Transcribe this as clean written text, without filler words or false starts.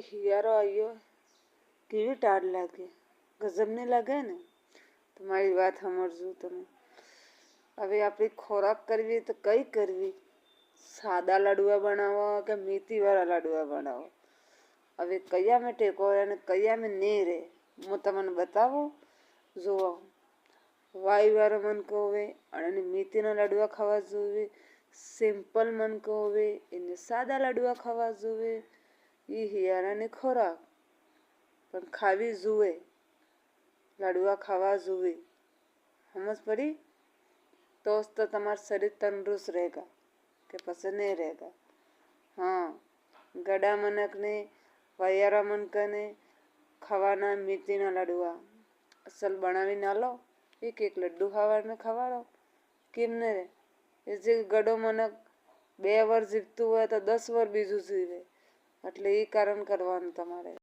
હિયારો આવ્યો, કેવી ટાઢ લાગે, ગજબ નહીં લાગે ને? તમારી વાત સમજજો તમે. હવે આપણી ખોરાક કરવી તો કઈ કરવી? સાદા લાડવા બનાવો કે મેથીવાળા લાડવા બનાવો? હવે કયા મેં ટેકો અને કયા મેં નહીં રહે હું તમને બતાવું. જુઓ, વાયુવાળો મનકો હવે અને મેથીના લાડવા ખાવા જોઈએ. સિમ્પલ મનકો હવે એને સાદા લાડવા ખાવા જોઈએ. એ હિયારાની ખોરાક પણ ખાવી જોઈએ, લાડવા ખાવા જોઈએ. સમજ પડી? તો જ તો તમારું શરીર તંદુરસ્ત રહેગા કે પછી નહીં રહેગા. હા, ગડા મનકને વૈયારા મનકને ખાવાના મેથીના લાડવા અસલ બનાવીને આલો. એક લડ્ડુ ખાવાને ખવાડો, કેમ નહીં રહે? એ જે ગડો મનક 2 વર્ષ જીવતું હોય તો 10 વર્ષ બીજું જીવે. એટલે એ કારણ કરવાનું તમારે.